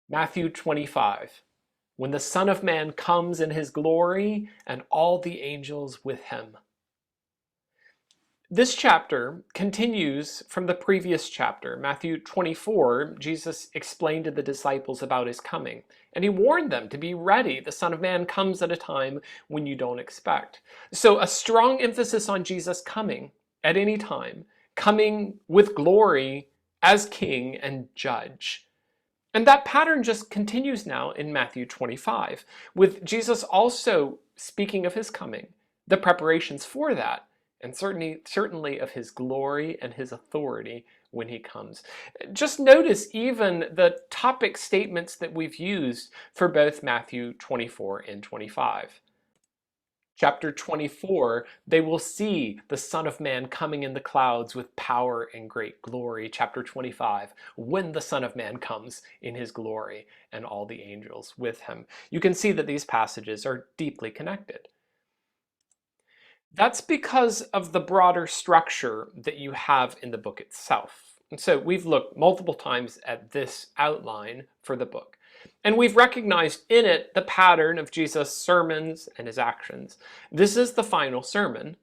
Matthew 25, when the Son of Man comes in his glory and all the angels with him. This chapter continues from the previous chapter. Matthew 24, Jesus explained to the disciples about his coming, and he warned them to be ready. The Son of Man comes at a time when you don't expect. So a strong emphasis on Jesus coming at any time, coming with glory as king and judge. And that pattern just continues now in Matthew 25, with Jesus also speaking of his coming, the preparations for that, and certainly of his glory and his authority when he comes. Just notice even the topic statements that we've used for both Matthew 24 and 25. Chapter 24, they will see the Son of Man coming in the clouds with power and great glory. Chapter 25, when the Son of Man comes in his glory and all the angels with him. You can see that these passages are deeply connected. That's because of the broader structure that you have in the book itself. And so we've looked multiple times at this outline for the book. And we've recognized in it the pattern of Jesus' sermons and his actions. This is the final sermon.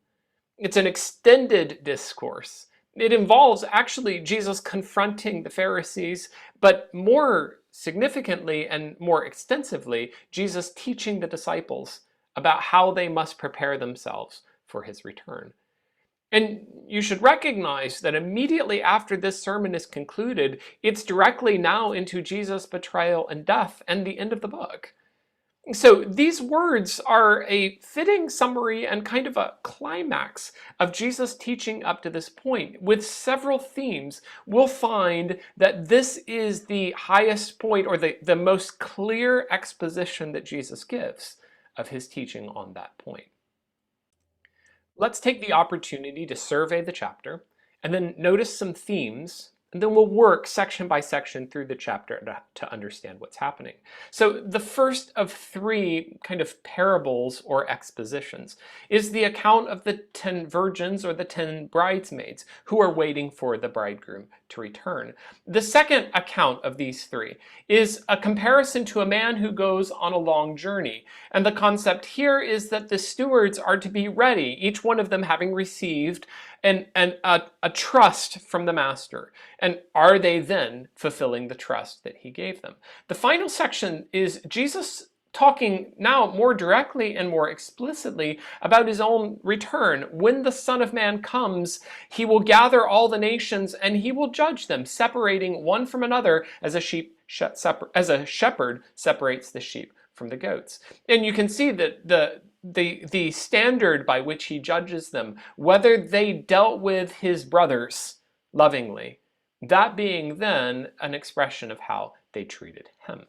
It's an extended discourse. It involves actually Jesus confronting the Pharisees, but more significantly and more extensively, Jesus teaching the disciples about how they must prepare themselves for his return. And you should recognize that immediately after this sermon is concluded, it's directly now into Jesus' betrayal and death and the end of the book. So these words are a fitting summary and kind of a climax of Jesus' teaching up to this point. With several themes, we'll find that this is the highest point or the most clear exposition that Jesus gives of his teaching on that point. Let's take the opportunity to survey the chapter and then notice some themes, and then we'll work section by section through the chapter to understand what's happening. So the first of three kind of parables or expositions is the account of the 10 virgins or the 10 bridesmaids who are waiting for the bridegroom to return. The second account of these three is a comparison to a man who goes on a long journey. And the concept here is that the stewards are to be ready, each one of them having received a trust from the master. And are they then fulfilling the trust that he gave them? The final section is Jesus talking now more directly and more explicitly about his own return. When the Son of Man comes, he will gather all the nations and he will judge them, separating one from another as a shepherd separates the sheep from the goats. And you can see that the standard by which he judges them, whether they dealt with his brothers lovingly, that being then an expression of how they treated him.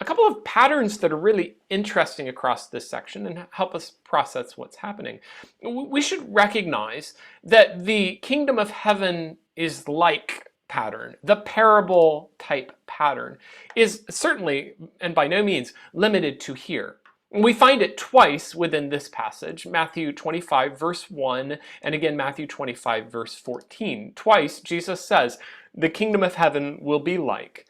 A couple of patterns that are really interesting across this section and help us process what's happening. We should recognize that the kingdom of heaven is like pattern. The parable type pattern is certainly, and by no means, limited to here. We find it twice within this passage, Matthew 25 verse 1 and again Matthew 25 verse 14. Twice Jesus says, the kingdom of heaven will be like.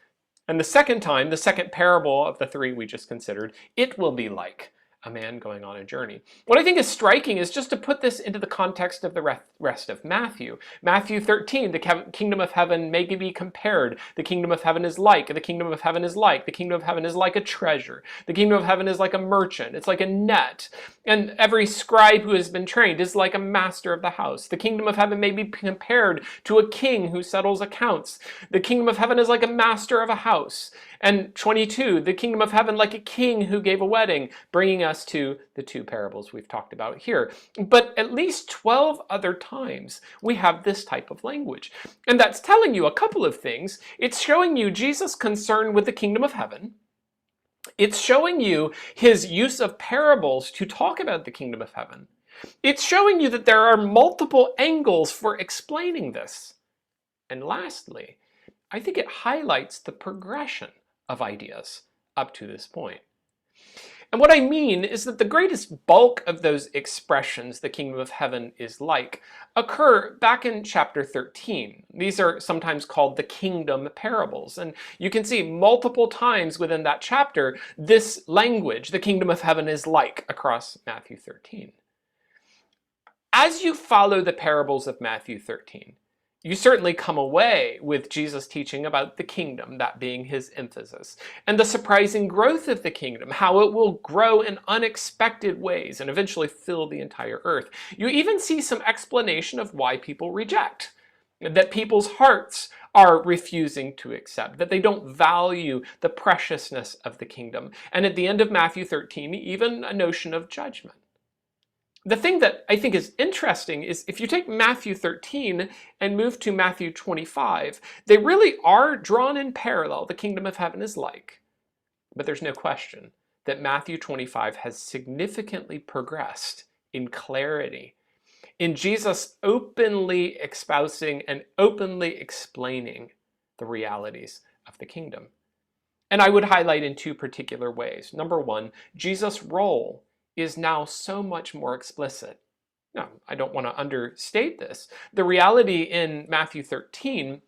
And the second time, the second parable of the three we just considered, it will be like a man going on a journey. What I think is striking is just to put this into the context of the rest of Matthew. Matthew 13, the kingdom of heaven may be compared. The kingdom of heaven is like, the kingdom of heaven is like, the kingdom of heaven is like a treasure. The kingdom of heaven is like a merchant. It's like a net. And every scribe who has been trained is like a master of the house. The kingdom of heaven may be compared to a king who settles accounts. The kingdom of heaven is like a master of a house. And 22, the kingdom of heaven like a king who gave a wedding, bringing us to the two parables we've talked about here. But at least 12 other times we have this type of language. And that's telling you a couple of things. It's showing you Jesus' concern with the kingdom of heaven. It's showing you his use of parables to talk about the kingdom of heaven. It's showing you that there are multiple angles for explaining this. And lastly, I think it highlights the progression of ideas up to this point. And what I mean is that the greatest bulk of those expressions, the kingdom of heaven is like, occur back in chapter 13. These are sometimes called the kingdom parables. And you can see multiple times within that chapter this language, the kingdom of heaven is like, across Matthew 13. As you follow the parables of Matthew 13, you certainly come away with Jesus teaching about the kingdom, that being his emphasis, and the surprising growth of the kingdom, how it will grow in unexpected ways and eventually fill the entire earth. You even see some explanation of why people reject, that people's hearts are refusing to accept, that they don't value the preciousness of the kingdom. And at the end of Matthew 13, even a notion of judgment. The thing that I think is interesting is if you take Matthew 13 and move to Matthew 25, they really are drawn in parallel. The kingdom of heaven is like. But there's no question that Matthew 25 has significantly progressed in clarity, in Jesus openly espousing and openly explaining the realities of the kingdom. And I would highlight in two particular ways. Number one, Jesus' role is now so much more explicit. Now, I don't want to understate this. The reality in Matthew 13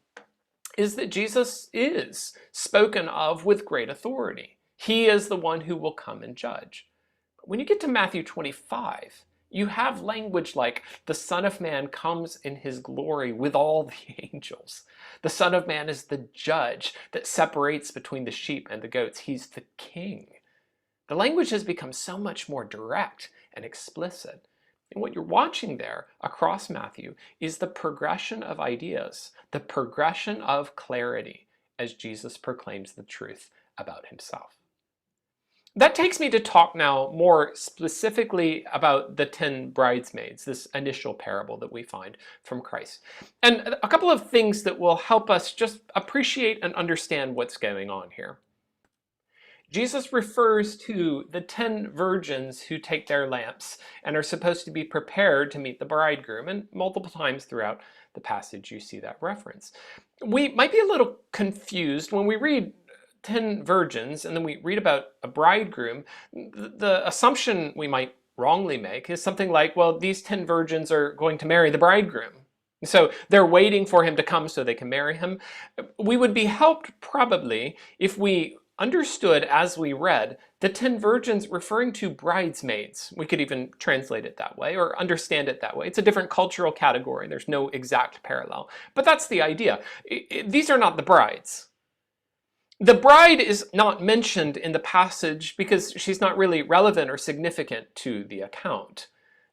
is that Jesus is spoken of with great authority. He is the one who will come and judge. But when you get to Matthew 25, you have language like, the Son of Man comes in his glory with all the angels. The Son of Man is the judge that separates between the sheep and the goats. He's the king. The language has become so much more direct and explicit. And what you're watching there across Matthew is the progression of ideas, the progression of clarity as Jesus proclaims the truth about himself. That takes me to talk now more specifically about the 10 bridesmaids, this initial parable that we find from Christ. And a couple of things that will help us just appreciate and understand what's going on here. Jesus refers to the 10 virgins who take their lamps and are supposed to be prepared to meet the bridegroom, and multiple times throughout the passage you see that reference. We might be a little confused when we read 10 virgins and then we read about a bridegroom. The assumption we might wrongly make is something like, well, these 10 virgins are going to marry the bridegroom, so they're waiting for him to come so they can marry him. We would be helped probably if we understood as we read the 10 virgins referring to bridesmaids. We could even translate it that way or understand it that way. It's a different cultural category. There's no exact parallel, but that's the idea. These are not the brides. The bride is not mentioned in the passage because she's not really relevant or significant to the account.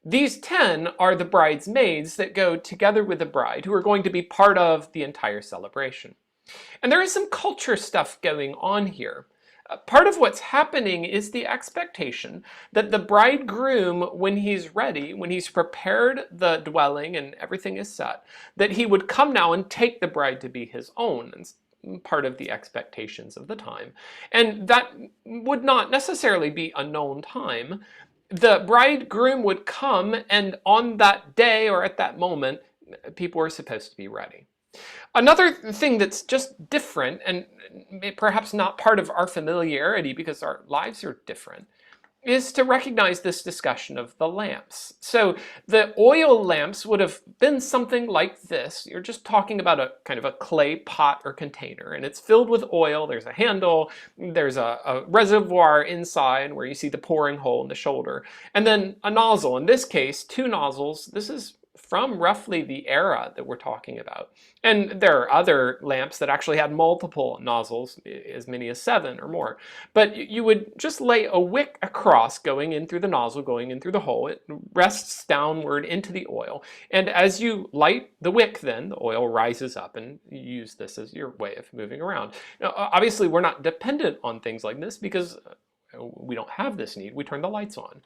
These 10 are the bridesmaids that go together with the bride, who are going to be part of the entire celebration. And there is some culture stuff going on here. Part of what's happening is the expectation that the bridegroom, when he's ready, when he's prepared the dwelling and everything is set, that he would come now and take the bride to be his own. And part of the expectations of the time. And that would not necessarily be a known time. The bridegroom would come, and on that day or at that moment, people were supposed to be ready. Another thing that's just different, and perhaps not part of our familiarity because our lives are different, is to recognize this discussion of the lamps. So the oil lamps would have been something like this. You're just talking about a kind of a clay pot or container, and it's filled with oil. There's a handle, there's a reservoir inside where you see the pouring hole in the shoulder, and then a nozzle. In this case, 2 nozzles. This is from roughly the era that we're talking about. And there are other lamps that actually had multiple nozzles, as many as 7 or more. But you would just lay a wick across, going in through the nozzle, going in through the hole. It rests downward into the oil. And as you light the wick, then the oil rises up, and you use this as your way of moving around. Now, obviously, we're not dependent on things like this because we don't have this need. We turn the lights on.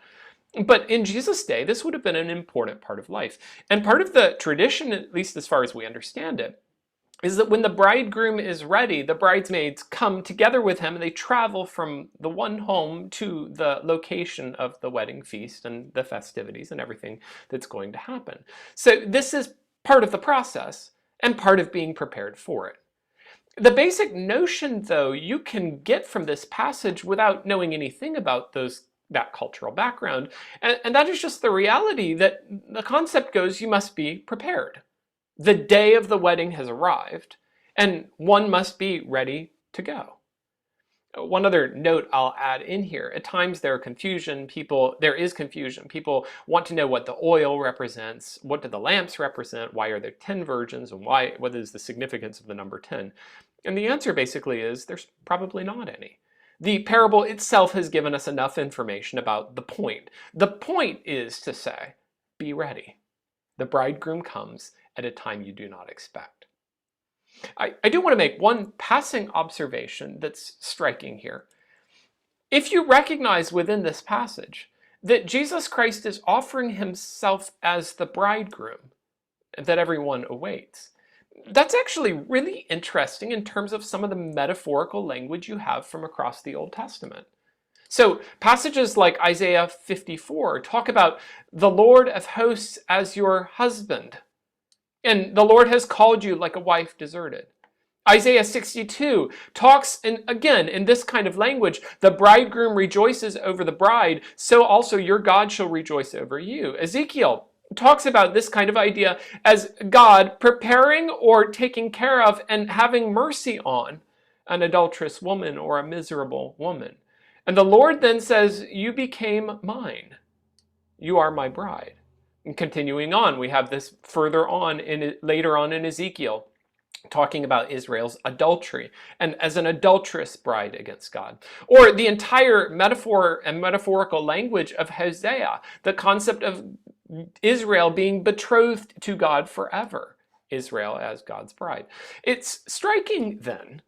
But in Jesus' day, this would have been an important part of life. And part of the tradition, at least as far as we understand it, is that when the bridegroom is ready, the bridesmaids come together with him and they travel from the one home to the location of the wedding feast and the festivities and everything that's going to happen. So this is part of the process and part of being prepared for it. The basic notion, though, you can get from this passage without knowing anything about those that cultural background. And that is just the reality that the concept goes, you must be prepared. The day of the wedding has arrived, and one must be ready to go. One other note I'll add in here, at times there is confusion. People want to know what the oil represents, what do the lamps represent, why are there 10 virgins, and what is the significance of the number 10? And the answer basically is there's probably not any. The parable itself has given us enough information about the point. The point is to say, be ready. The bridegroom comes at a time you do not expect. I do want to make one passing observation that's striking here. If you recognize within this passage that Jesus Christ is offering himself as the bridegroom that everyone awaits, that's actually really interesting in terms of some of the metaphorical language you have from across the Old Testament. So passages like Isaiah 54 talk about the Lord of hosts as your husband, and the Lord has called you like a wife deserted. Isaiah 62 talks, again, in this kind of language, the bridegroom rejoices over the bride, so also your God shall rejoice over you. Ezekiel talks about this kind of idea as God preparing or taking care of and having mercy on an adulterous woman or a miserable woman. And the Lord then says, you became mine. You are my bride. And continuing on, we have this later on in Ezekiel, talking about Israel's adultery and as an adulterous bride against God. Or the entire metaphor and metaphorical language of Hosea, the concept of Israel being betrothed to God forever, Israel as God's bride. It's striking then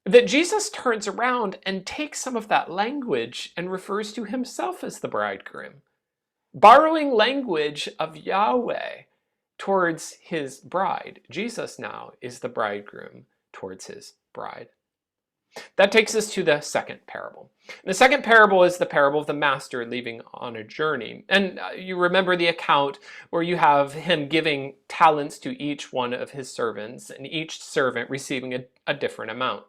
that Jesus turns around and takes some of that language and refers to himself as the bridegroom, borrowing language of Yahweh towards his bride. Jesus now is the bridegroom towards his bride. That takes us to the second parable. The second parable is the parable of the master leaving on a journey. And you remember the account where you have him giving talents to each one of his servants, and each servant receiving a different amount.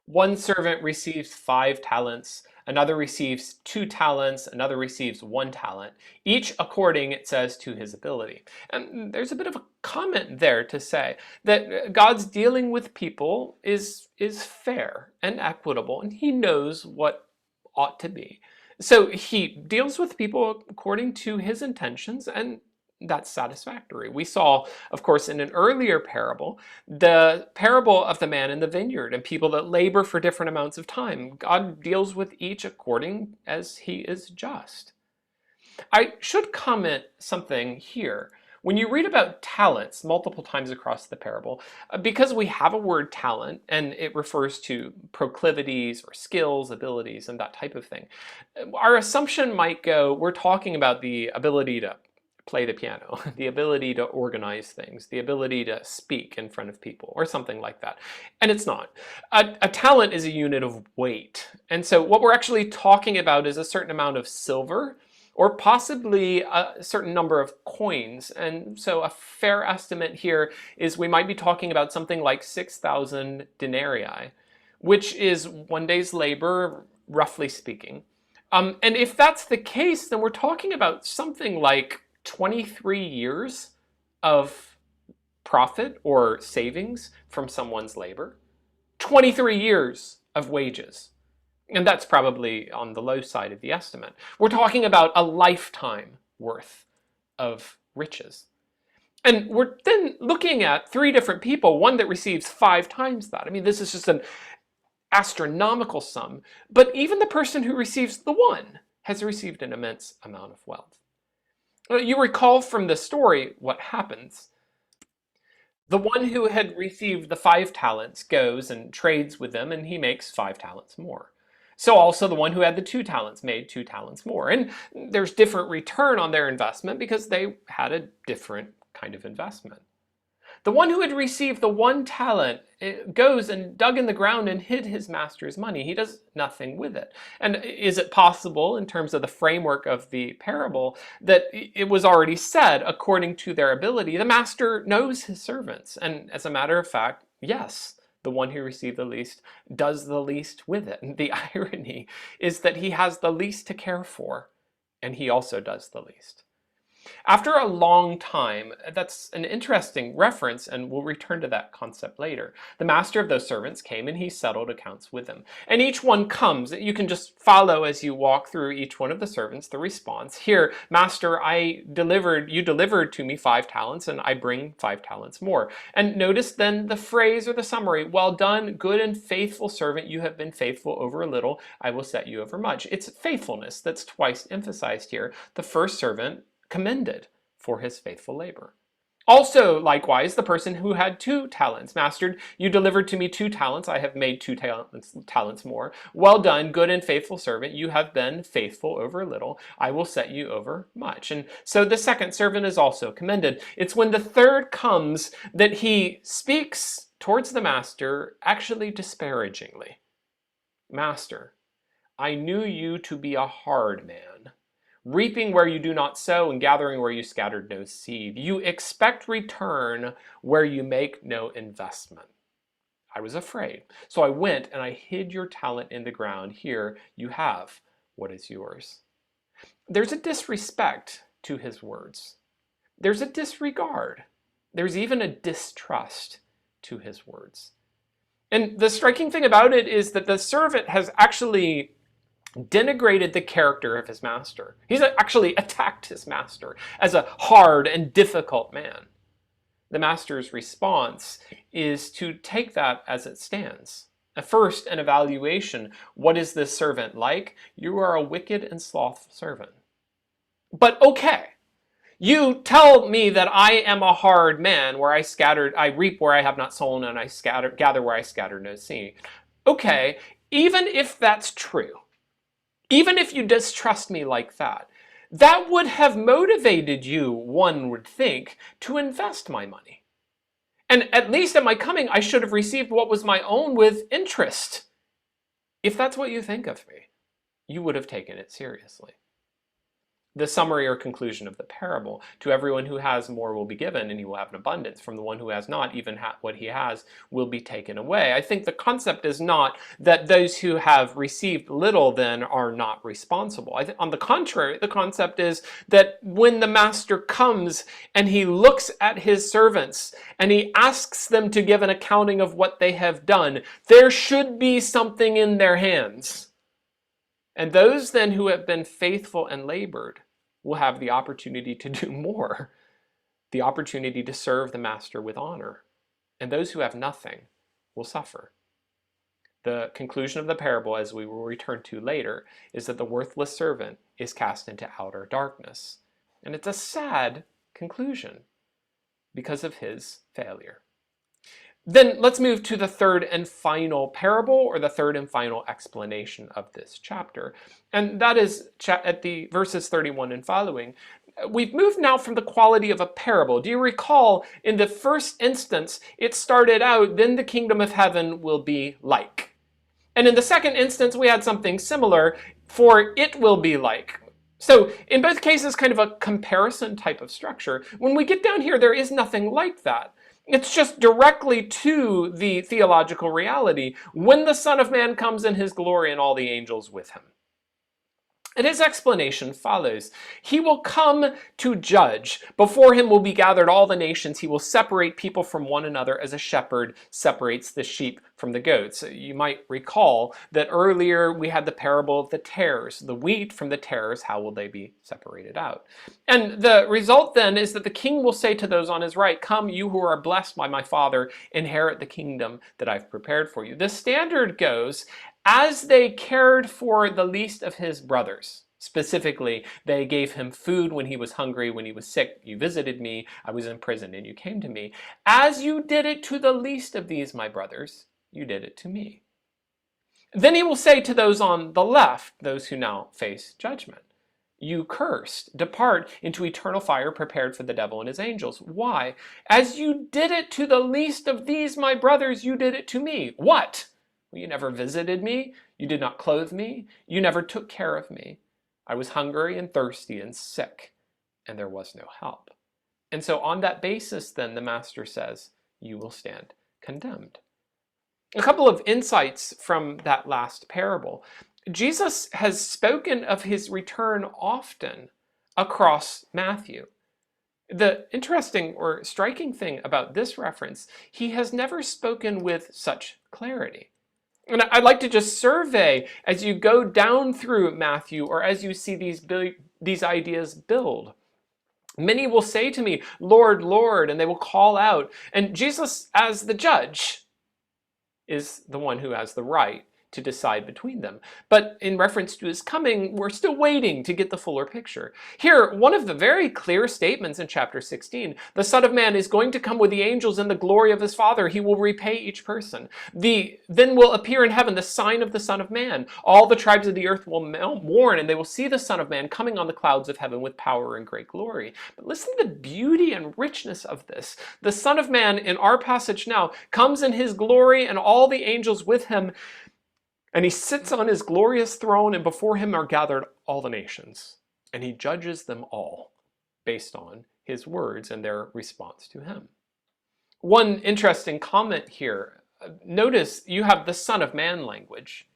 One servant receives 5 talents, another receives 2 talents, another receives 1 talent, each according, it says, to his ability. And there's a bit of a comment there to say that God's dealing with people is fair and equitable, and he knows what ought to be. So he deals with people according to his intentions, and that's satisfactory. We saw, of course, in an earlier parable, the parable of the man in the vineyard and people that labor for different amounts of time. God deals with each according as he is just. I should comment something here. When you read about talents multiple times across the parable, because we have a word talent and it refers to proclivities or skills, abilities, and that type of thing, our assumption might go, we're talking about the ability to play the piano, the ability to organize things, the ability to speak in front of people, or something like that. And it's not. A talent is a unit of weight. And so what we're actually talking about is a certain amount of silver, or possibly a certain number of coins. And so a fair estimate here is we might be talking about something like 6,000 denarii, which is 1 day's labor, roughly speaking. And if that's the case, then we're talking about something like 23 years of profit or savings from someone's labor. 23 years of wages. And that's probably on the low side of the estimate. We're talking about a lifetime worth of riches. And we're then looking at 3 different people, one that receives 5 times that. I mean, this is just an astronomical sum. But even the person who receives the 1 has received an immense amount of wealth. You recall from the story what happens. The one who had received the 5 talents goes and trades with them, and he makes 5 talents more. So also the one who had the 2 talents made 2 talents more. And there's different return on their investment because they had a different kind of investment. The one who had received the 1 talent goes and dug in the ground and hid his master's money. He does nothing with it. And is it possible, in terms of the framework of the parable, that it was already said, according to their ability, the master knows his servants? And as a matter of fact, yes, the one who received the least does the least with it. And the irony is that he has the least to care for, and he also does the least. After a long time, that's an interesting reference, and we'll return to that concept later. The master of those servants came and he settled accounts with them. And each one comes, you can just follow as you walk through each one of the servants, the response. Here, master, you delivered to me 5 talents, and I bring 5 talents more. And notice then the phrase or the summary, well done, good and faithful servant, you have been faithful over a little, I will set you over much. It's faithfulness that's twice emphasized here. The first servant commended for his faithful labor. Also, likewise, the person who had 2 talents. Master, you delivered to me 2 talents. I have made 2 talents more. Well done, good and faithful servant. You have been faithful over a little. I will set you over much. And so the second servant is also commended. It's when the third comes that he speaks towards the master actually disparagingly. Master, I knew you to be a hard man, reaping where you do not sow and gathering where you scattered no seed. You expect return where you make no investment. I was afraid, so I went and I hid your talent in the ground. Here you have what is yours. There's a disrespect to his words. There's a disregard. There's even a distrust to his words. And the striking thing about it is that the servant has actually denigrated the character of his master. He's actually attacked his master as a hard and difficult man. The master's response is to take that as it stands. First, an evaluation. What is this servant like? You are a wicked and slothful servant. But okay, you tell me that I am a hard man, where I reap where I have not sown, and I gather where I scatter no seed. Okay, even if that's true, even if you distrust me like that, that would have motivated you, one would think, to invest my money. And at least at my coming, I should have received what was my own with interest. If that's what you think of me, you would have taken it seriously. The summary or conclusion of the parable: to everyone who has, more will be given, and he will have an abundance. From the one who has not, even what he has will be taken away. I think the concept is not that those who have received little then are not responsible. On the contrary, the concept is that when the master comes and he looks at his servants and he asks them to give an accounting of what they have done, there should be something in their hands. And those then who have been faithful and labored will have the opportunity to do more, the opportunity to serve the master with honor. And those who have nothing will suffer. The conclusion of the parable, as we will return to later, is that the worthless servant is cast into outer darkness. And it's a sad conclusion because of his failure. Then let's move to the third and final parable, or the third and final explanation of this chapter. And that is at the verses 31 and following. We've moved now from the quality of a parable. Do you recall in the first instance, it started out, then the kingdom of heaven will be like. And in the second instance, we had something similar, for it will be like. So in both cases, kind of a comparison type of structure. When we get down here, there is nothing like that. It's just directly to the theological reality when the Son of Man comes in his glory and all the angels with him. And his explanation follows. He will come to judge. Before him will be gathered all the nations. He will separate people from one another as a shepherd separates the sheep from the goats. You might recall that earlier we had the parable of the tares. The wheat from the tares, how will they be separated out? And the result then is that the king will say to those on his right, come, you who are blessed by my Father, inherit the kingdom that I've prepared for you. The standard goes, as they cared for the least of his brothers. Specifically, they gave him food when he was hungry, when he was sick. You visited me, I was in prison, and you came to me. As you did it to the least of these, my brothers, you did it to me. Then he will say to those on the left, those who now face judgment, you cursed, depart into eternal fire prepared for the devil and his angels. Why? As you did it to the least of these, my brothers, you did it to me. What? Well, you never visited me. You did not clothe me. You never took care of me. I was hungry and thirsty and sick, and there was no help. And so on that basis, then, the master says, you will stand condemned. A couple of insights from that last parable. Jesus has spoken of his return often across Matthew. The interesting or striking thing about this reference, he has never spoken with such clarity. And I'd like to just survey as you go down through Matthew or as you see these ideas build. Many will say to me, Lord, Lord, and they will call out. And Jesus, as the judge, is the one who has the right to decide between them. But in reference to his coming, we're still waiting to get the fuller picture. Here, one of the very clear statements in chapter 16, the Son of Man is going to come with the angels in the glory of his Father. He will repay each person. Then will appear in heaven the sign of the Son of Man. All the tribes of the earth will mourn, and they will see the Son of Man coming on the clouds of heaven with power and great glory. But listen to the beauty and richness of this. The Son of Man, in our passage now, comes in his glory and all the angels with him, and he sits on his glorious throne, and before him are gathered all the nations. And he judges them all based on his words and their response to him. One interesting comment here. Notice you have the Son of Man language.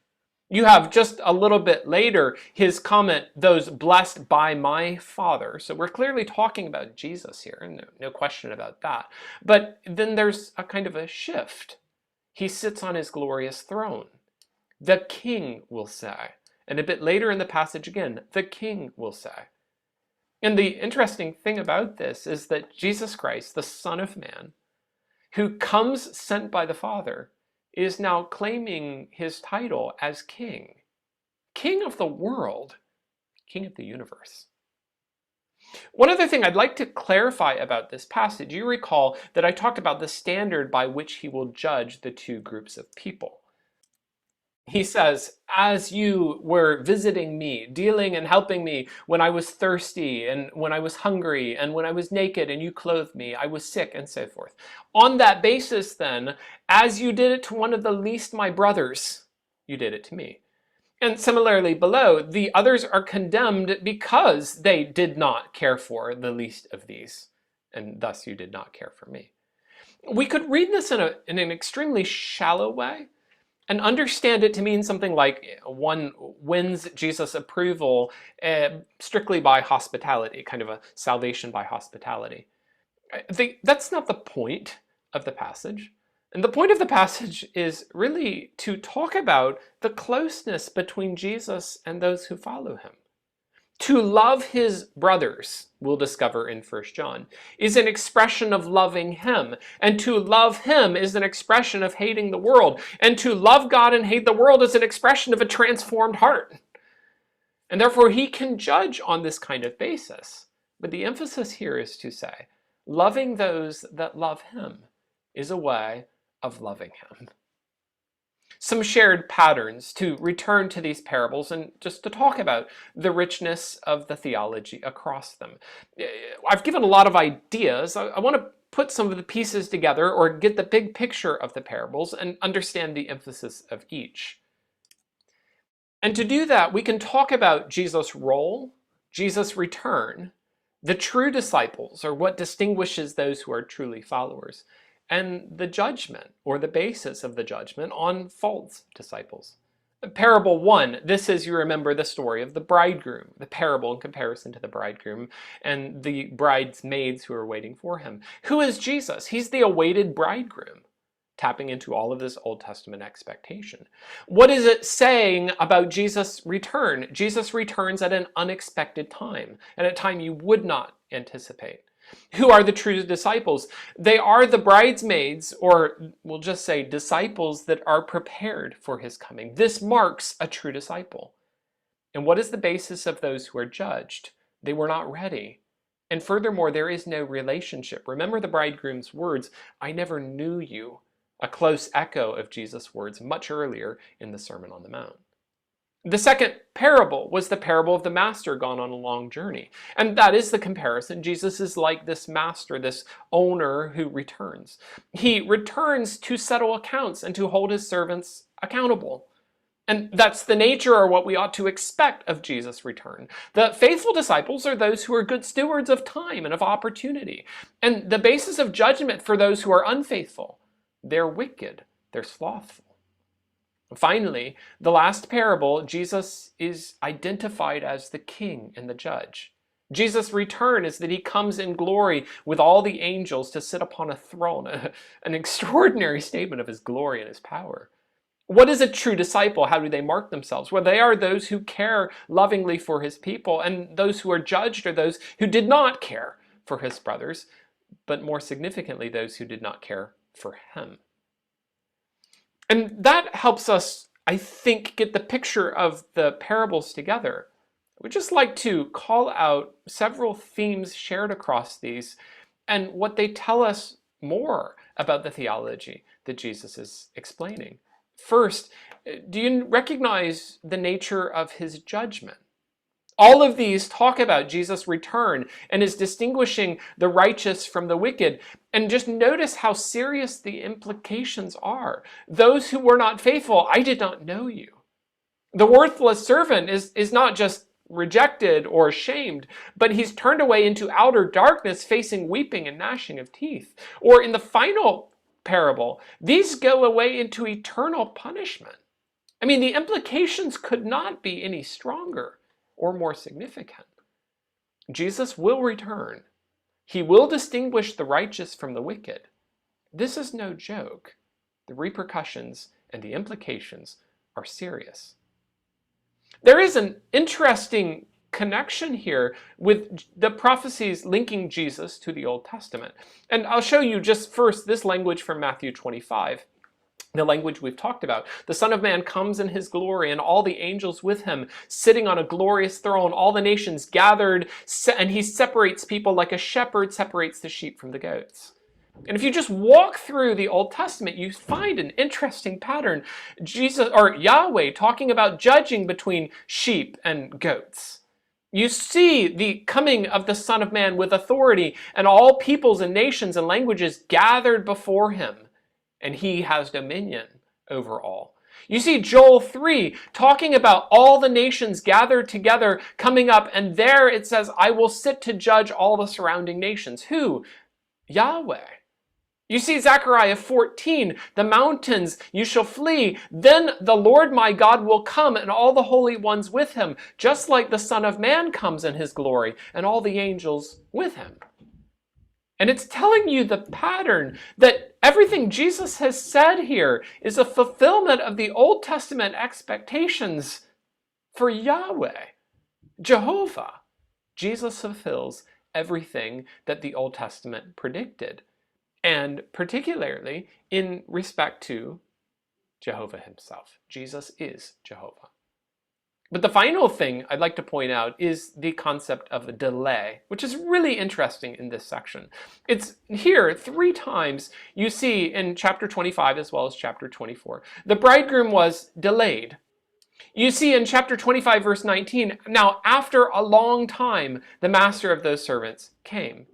You have just a little bit later his comment, those blessed by my Father. So we're clearly talking about Jesus here, no question about that. But then there's a kind of a shift. He sits on his glorious throne. The king will say. And a bit later in the passage again, the king will say. And the interesting thing about this is that Jesus Christ, the Son of Man, who comes sent by the Father, is now claiming his title as king. King of the world, king of the universe. One other thing I'd like to clarify about this passage, you recall that I talked about the standard by which he will judge the two groups of people. He says, as you were visiting me, dealing and helping me when I was thirsty and when I was hungry and when I was naked and you clothed me, I was sick and so forth. On that basis then, as you did it to one of the least my brothers, you did it to me. And similarly below, the others are condemned because they did not care for the least of these, and thus you did not care for me. We could read this in an extremely shallow way, and understand it to mean something like one wins Jesus' approval strictly by hospitality, kind of a salvation by hospitality. That's not the point of the passage. And the point of the passage is really to talk about the closeness between Jesus and those who follow him. To love his brothers, we'll discover in 1 John, is an expression of loving him. And to love him is an expression of hating the world. And to love God and hate the world is an expression of a transformed heart. And therefore he can judge on this kind of basis. But the emphasis here is to say, loving those that love him is a way of loving him. Some shared patterns to return to these parables and just to talk about the richness of the theology across them. I've given a lot of ideas. I want to put some of the pieces together or get the big picture of the parables and understand the emphasis of each. And to do that, we can talk about Jesus' role, Jesus' return, the true disciples, or what distinguishes those who are truly followers, and the judgment, or the basis of the judgment, on false disciples. Parable 1, this is, you remember, the story of the bridegroom, the parable in comparison to the bridegroom and the bridesmaids who are waiting for him. Who is Jesus? He's the awaited bridegroom, tapping into all of this Old Testament expectation. What is it saying about Jesus' return? Jesus returns at an unexpected time, at a time you would not anticipate. Who are the true disciples? They are the bridesmaids, or we'll just say disciples that are prepared for his coming. This marks a true disciple. And what is the basis of those who are judged? They were not ready. And furthermore, there is no relationship. Remember the bridegroom's words, I never knew you, a close echo of Jesus' words much earlier in the Sermon on the Mount. The second parable was the parable of the master gone on a long journey. And that is the comparison. Jesus is like this master, this owner who returns. He returns to settle accounts and to hold his servants accountable. And that's the nature, or what we ought to expect of Jesus' return. The faithful disciples are those who are good stewards of time and of opportunity. And the basis of judgment for those who are unfaithful, they're wicked, they're slothful. Finally, the last parable, Jesus is identified as the king and the judge. Jesus' return is that he comes in glory with all the angels to sit upon a throne, an extraordinary statement of his glory and his power. What is a true disciple? How do they mark themselves? Well, they are those who care lovingly for his people, and those who are judged are those who did not care for his brothers, but more significantly, those who did not care for him. And that helps us, I think, get the picture of the parables together. We'd just like to call out several themes shared across these and what they tell us more about the theology that Jesus is explaining. First, do you recognize the nature of his judgment? All of these talk about Jesus' return and his distinguishing the righteous from the wicked. And just notice how serious the implications are. Those who were not faithful, I did not know you. The worthless servant is not just rejected or shamed, but he's turned away into outer darkness, facing weeping and gnashing of teeth. Or in the final parable, these go away into eternal punishment. I mean, the implications could not be any stronger or more significant. Jesus will return. He will distinguish the righteous from the wicked. This is no joke. The repercussions and the implications are serious. There is an interesting connection here with the prophecies linking Jesus to the Old Testament. And I'll show you just first this language from Matthew 25. The language we've talked about. The Son of Man comes in his glory and all the angels with him, sitting on a glorious throne, all the nations gathered, and he separates people like a shepherd separates the sheep from the goats. And if you just walk through the Old Testament, you find an interesting pattern. Jesus, or Yahweh, talking about judging between sheep and goats. You see the coming of the Son of Man with authority, and all peoples and nations and languages gathered before him. And he has dominion over all. You see Joel 3 talking about all the nations gathered together coming up, and there it says, I will sit to judge all the surrounding nations. Who? Yahweh. You see Zechariah 14, the mountains you shall flee, then the Lord my God will come and all the holy ones with him, just like the Son of Man comes in his glory and all the angels with him. And it's telling you the pattern that everything Jesus has said here is a fulfillment of the Old Testament expectations for Yahweh, Jehovah. Jesus fulfills everything that the Old Testament predicted, and particularly in respect to Jehovah himself. Jesus is Jehovah. But the final thing I'd like to point out is the concept of a delay, which is really interesting in this section. It's here 3 times you see in chapter 25 as well as chapter 24. The bridegroom was delayed. You see in chapter 25 verse 19, now after a long time, the master of those servants came.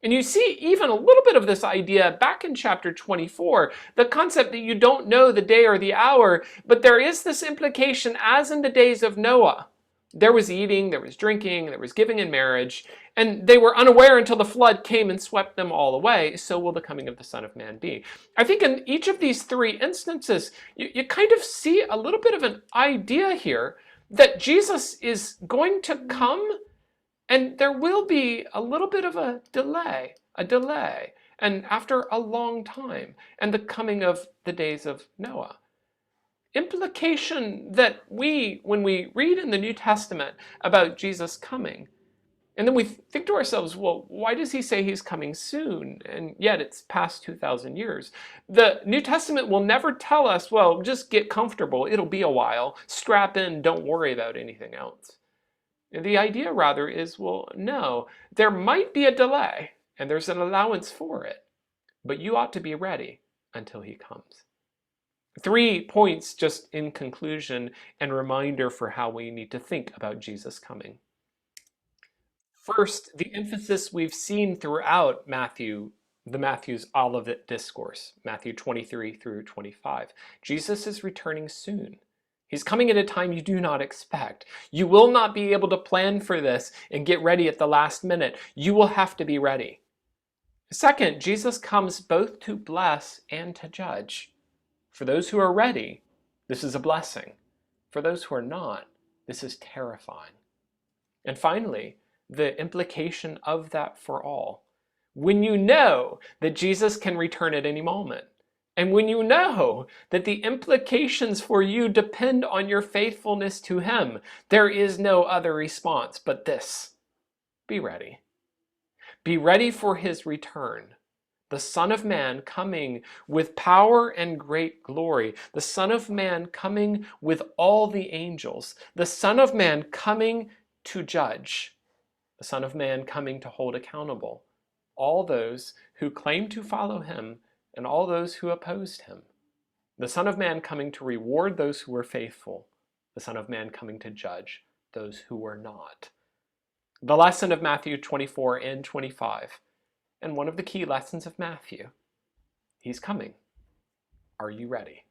And you see even a little bit of this idea back in chapter 24, the concept that you don't know the day or the hour, but there is this implication as in the days of Noah. There was eating, there was drinking, there was giving in marriage, and they were unaware until the flood came and swept them all away. So will the coming of the Son of Man be. I think in each of these 3 instances, you kind of see a little bit of an idea here that Jesus is going to come. And there will be a little bit of a delay, and after a long time, and the coming of the days of Noah. Implication that when we read in the New Testament about Jesus coming, and then we think to ourselves, well, why does he say he's coming soon? And yet it's past 2,000 years. The New Testament will never tell us, well, just get comfortable, it'll be a while, strap in, don't worry about anything else. The idea rather is, well, no, there might be a delay and there's an allowance for it, but you ought to be ready until he comes. 3 points just in conclusion and reminder for how we need to think about Jesus coming. First, the emphasis we've seen throughout Matthew's Olivet Discourse, Matthew 23 through 25. Jesus is returning soon. He's coming at a time you do not expect. You will not be able to plan for this and get ready at the last minute. You will have to be ready. Second, Jesus comes both to bless and to judge. For those who are ready, this is a blessing. For those who are not, this is terrifying. And finally, the implication of that for all. When you know that Jesus can return at any moment, and when you know that the implications for you depend on your faithfulness to him, there is no other response but this: be ready. Be ready for his return. The Son of Man coming with power and great glory. The Son of Man coming with all the angels. The Son of Man coming to judge. The Son of Man coming to hold accountable all those who claim to follow him and all those who opposed him. The Son of Man coming to reward those who were faithful. The Son of Man coming to judge those who were not. The lesson of Matthew 24 and 25, and one of the key lessons of Matthew: he's coming. Are you ready?